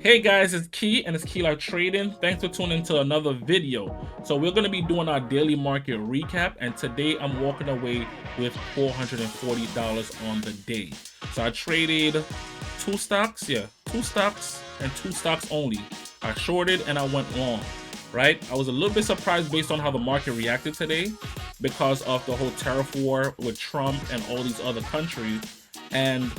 Hey guys, it's Key and it's Key Life Trading. Thanks for tuning to another video. So we're going to be doing our daily market recap, and today I'm walking away with $440 on the day. So I traded two stocks and two stocks only. I shorted and I went long, right? I was a little bit surprised based on how the market reacted today because of the whole tariff war with Trump and all these other countries. And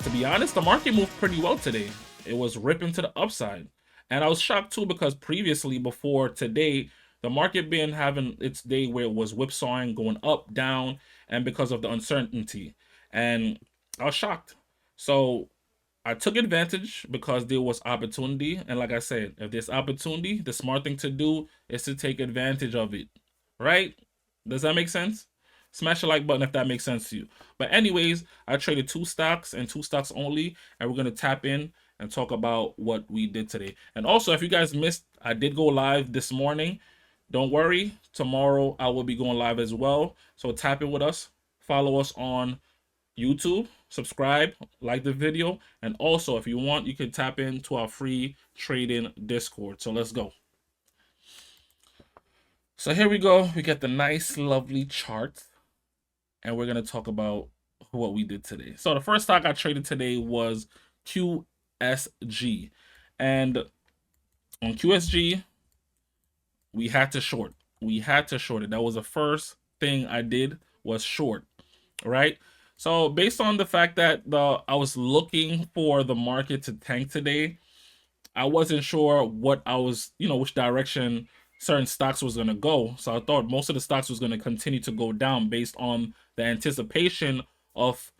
to be honest, the market moved pretty well today. It was ripping to the upside. And I was shocked too because previously, before today, the market been having its day where it was whipsawing, going up, down, and because of the uncertainty. And I was shocked. So I took advantage because there was opportunity. And like I said, if there's opportunity, the smart thing to do is to take advantage of it. Right? Does that make sense? Smash the like button if that makes sense to you. But anyways, I traded two stocks and two stocks only, and we're gonna tap in and talk about what we did today. And also, if you guys missed, I did go live this morning. Don't worry, tomorrow I will be going live as well. So tap in with us, follow us on YouTube, subscribe, like the video, and also if you want, you can tap into our free trading Discord. So let's go. So here we go. We get the nice, lovely chart, and we're going to talk about what we did today. So the first stock I traded today was QSG. And on QSG, we had to short. We had to short it. That was the first thing I did, was short, right? So based on the fact that I was looking for the market to tank today, I wasn't sure what I was, which direction certain stocks was going to go. So I thought most of the stocks was going to continue to go down based on the anticipation of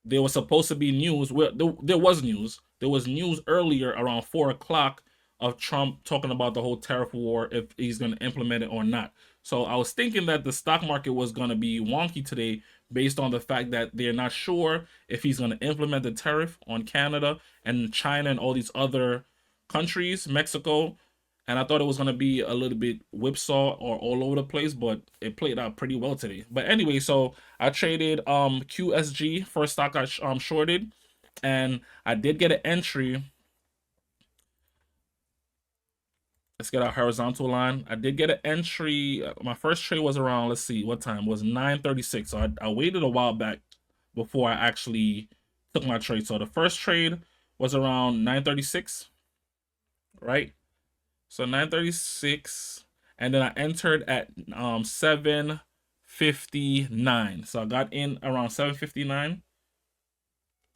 there was supposed to be news. Well, there was news. There was news earlier around 4 o'clock of Trump talking about the whole tariff war, if he's going to implement it or not. So I was thinking that the stock market was going to be wonky today based on the fact that they're not sure if he's going to implement the tariff on Canada and China and all these other countries, Mexico. And I thought it was going to be a little bit whipsaw or all over the place, but it played out pretty well today. But anyway, so I traded QSG, first stock I shorted, and I did get an entry. Let's get our horizontal line. I did get an entry. My first trade was around, let's see, what time? It was 9:36. So I waited a while back before I actually took my trade. So the first trade was around 9:36, right? So 9:36, and then I entered at 7:59. So I got in around 7:59.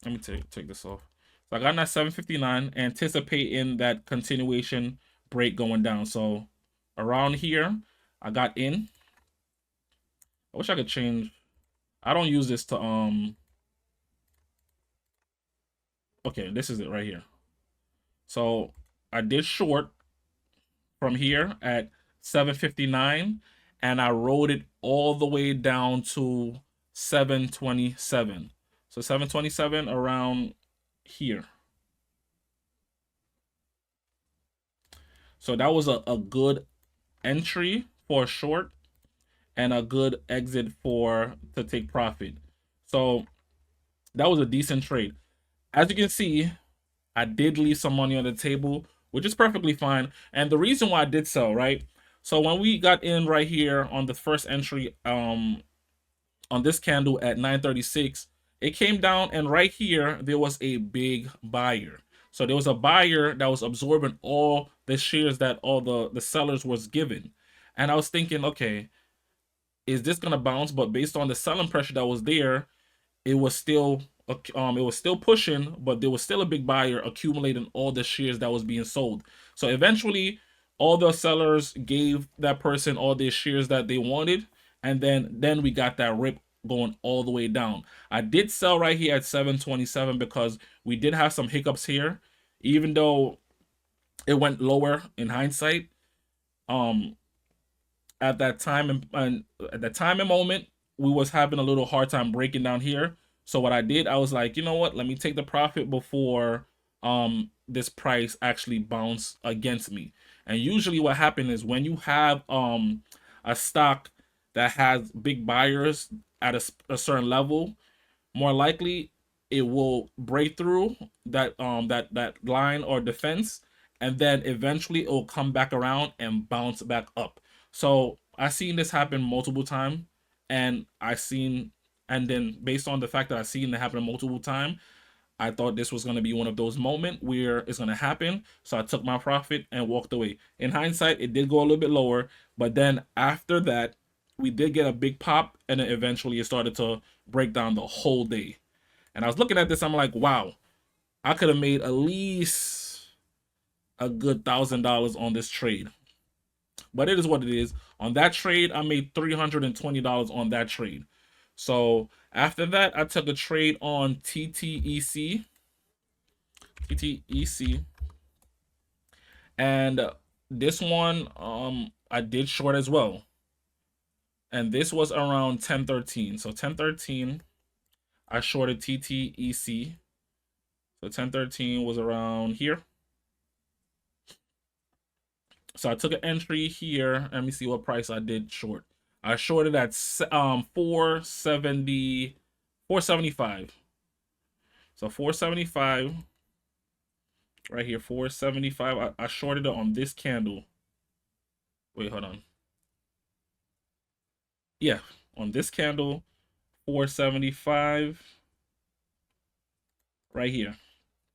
Let me take this off. So I got in at 7:59, anticipating that continuation break going down. So around here, I got in. I wish I could change. I don't use this to okay, this is it right here. So I did short from here at 7:59, and I rode it all the way down to 7:27. So 7:27 around here. So that was a good entry for a short and a good exit to take profit. So that was a decent trade. As you can see, I did leave some money on the table, which is perfectly fine. And the reason why I did so, right? So when we got in right here on the first entry, on this candle at 9:36, it came down, and right here there was a big buyer. So there was a buyer that was absorbing all the shares that all the sellers was given. And I was thinking, okay, is this gonna bounce? But based on the selling pressure that was there, it was still pushing, but there was still a big buyer accumulating all the shares that was being sold. So eventually, all the sellers gave that person all their shares that they wanted, and then we got that rip going all the way down. I did sell right here at 7:27 because we did have some hiccups here, even though it went lower in hindsight. At that time and at that time and moment, we was having a little hard time breaking down here. So what I did, I was like, you know what? Let me take the profit before this price actually bounce against me. And usually what happens is when you have a stock that has big buyers at a certain level, more likely it will break through that line or defense, and then eventually it will come back around and bounce back up. So I seen this happen multiple times, and and then based on the fact that I seen it happen multiple times, I thought this was going to be one of those moments where it's going to happen. So I took my profit and walked away. In hindsight, it did go a little bit lower, but then after that, we did get a big pop, and then eventually it started to break down the whole day. And I was looking at this, I'm like, wow, I could have made at least a good $1,000 on this trade. But it is what it is. On that trade, I made $320 on that trade. So after that, I took a trade on TTEC. TTEC. And this one, I did short as well. And this was around 1013. So 1013, I shorted TTEC. So 1013 was around here. So I took an entry here. Let me see what price I did short. I shorted at 475. So 475 right here, 475. I shorted it on this candle. Wait, hold on. Yeah, on this candle, 475 right here.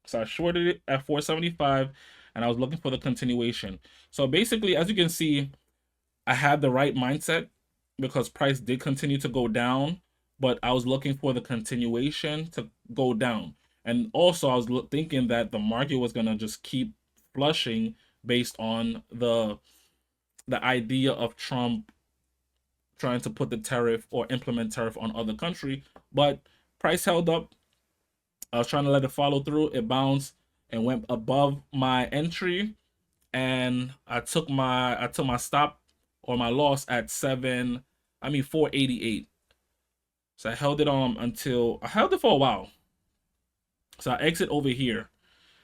So I shorted it at 475, and I was looking for the continuation. So basically, as you can see, I had the right mindset because price did continue to go down, but I was looking for the continuation to go down. And also I was thinking that the market was going to just keep flushing based on the idea of Trump trying to put the tariff or implement tariff on other country, but price held up. I was trying to let it follow through. It bounced and went above my entry, and I took my stop or my loss at 488. So I held it on until I held it for a while. So I exit over here.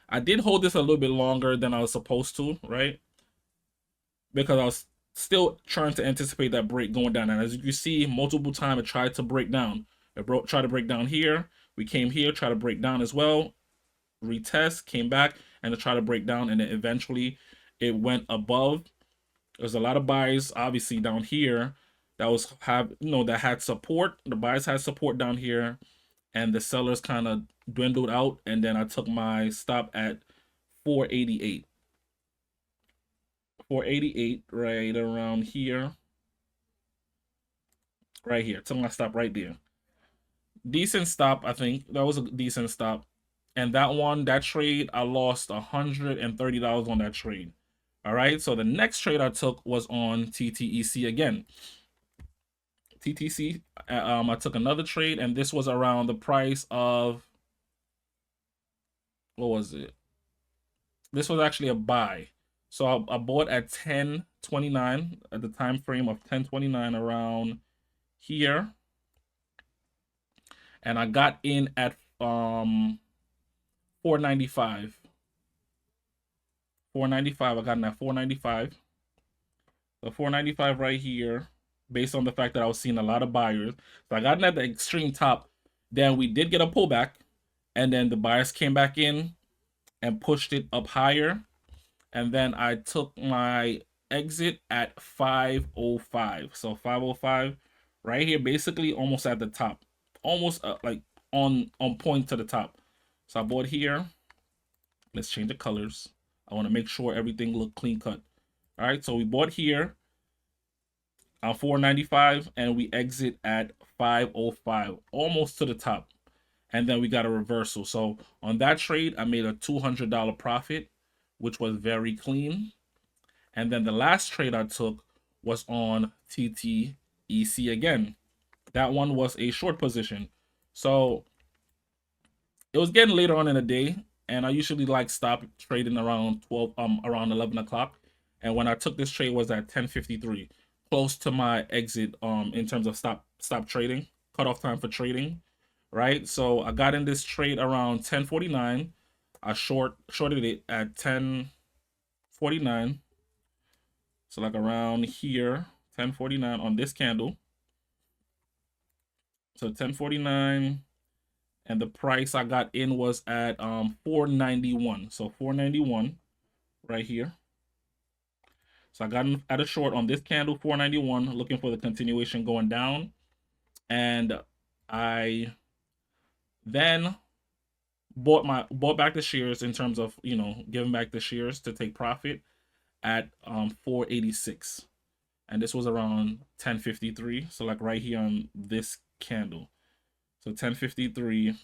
I did hold this a little bit longer than I was supposed to, right? Because I was still trying to anticipate that break going down. And as you can see, multiple times it tried to break down. It tried to break down here. We came here, tried to break down as well. Retest, came back, and it tried to break down, and then eventually it went above. There's a lot of buys obviously down here that had support. The buys had support down here, and the sellers kind of dwindled out, and then I took my stop at 488. 488 right around here. Right here. Took my stop right there. Decent stop, I think. That was a decent stop. And that trade, I lost $130 on that trade. All right, so the next trade I took was on TTEC again. TTC, I took another trade, and this was around the price of, what was it? This was actually a buy. So I bought at 1029 at the time frame of 1029 around here, and I got in at 495. 495. I got in at 495. So 495 right here, based on the fact that I was seeing a lot of buyers. So I got in at the extreme top. Then we did get a pullback, and then the buyers came back in and pushed it up higher. And then I took my exit at 505. So 505 right here, basically almost at the top, almost like on point to the top. So I bought here. Let's change the colors. I want to make sure everything look clean cut. All right, so we bought here on 495, and we exit at 505, almost to the top. And then we got a reversal. So on that trade, I made a $200 profit, which was very clean. And then the last trade I took was on TTEC again. That one was a short position. So it was getting later on in the day, and I usually like stop trading around around 11 o'clock. And when I took this trade was at 10:53, close to my exit in terms of stop trading, cutoff time for trading, right? So I got in this trade around 10:49. I shorted it at 10:49. So like around here, 10:49 on this candle. So 10:49, and the price I got in was at 491. So 491 right here. So I got in at a short on this candle, 491, looking for the continuation going down. And I then bought back the shares in terms of, you know, giving back the shares to take profit at 486. And this was around 1053. So like right here on this candle. So 1053,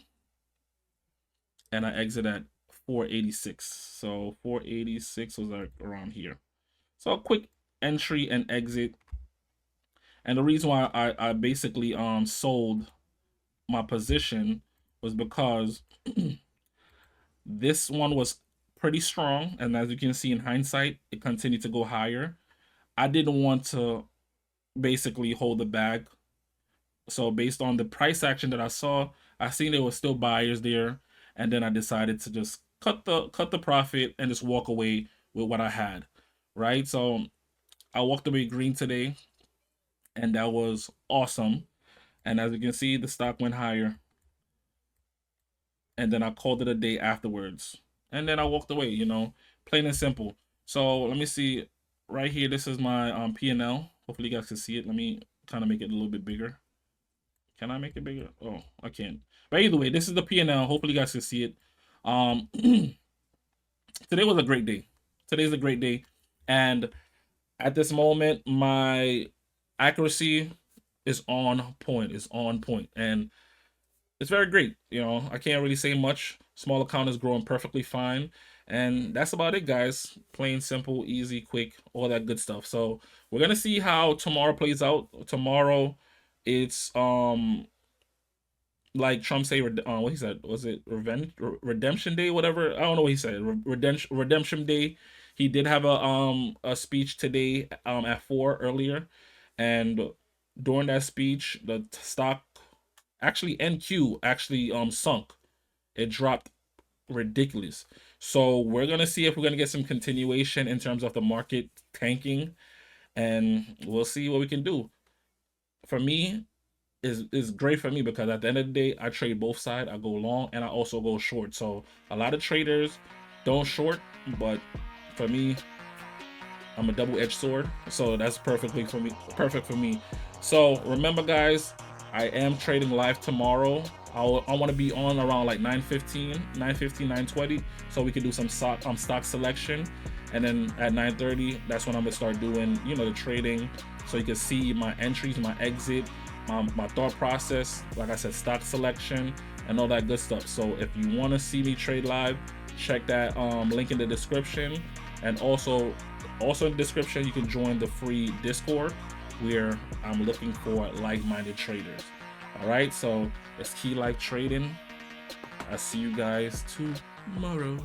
and I exit at 486. So 486 was like around here. So a quick entry and exit. And the reason why I basically sold my position was because this one was pretty strong, and as you can see in hindsight, it continued to go higher. I didn't want to basically hold the bag. So based on the price action that I saw, I seen there was still buyers there, and then I decided to just cut the profit and just walk away with what I had. Right? So I walked away green today, and that was awesome. And as you can see, the stock went higher. And then I called it a day afterwards. And then I walked away, you know, plain and simple. So let me see right here. This is my P&L. Hopefully you guys can see it. Let me kind of make it a little bit bigger. Can I make it bigger? Oh, I can't. But either way, this is the P&L. Hopefully you guys can see it. Today was a great day. Today's a great day. And at this moment, my accuracy is on point. It's on point. And it's very great. You know, I can't really say much. Small account is growing perfectly fine. And that's about it, guys. Plain, simple, easy, quick, all that good stuff. So we're gonna see how tomorrow plays out. Tomorrow, it's like Trump say, what he said, was it redemption day, whatever? I don't know what he said. Redemption day. He did have a speech today at 4 earlier, and during that speech, the stock actually NQ actually sunk. It dropped ridiculous. So we're gonna see if we're gonna get some continuation in terms of the market tanking, and we'll see what we can do. For me, is great for me because at the end of the day, I trade both sides. I go long and I also go short. So a lot of traders don't short, but for me, I'm a double-edged sword. So that's perfectly for me. Perfect for me. So remember, guys, I am trading live tomorrow. I want to be on around like 9:15, 9:20, so we can do some stock selection. And then at 9:30, that's when I'm gonna start doing, you know, the trading, so you can see my entries, my exit, my thought process. Like I said, stock selection and all that good stuff. So if you want to see me trade live, check that link in the description, and also in the description you can join the free Discord where I'm looking for like-minded traders. All right, so it's Key Life Trading. I'll see you guys tomorrow.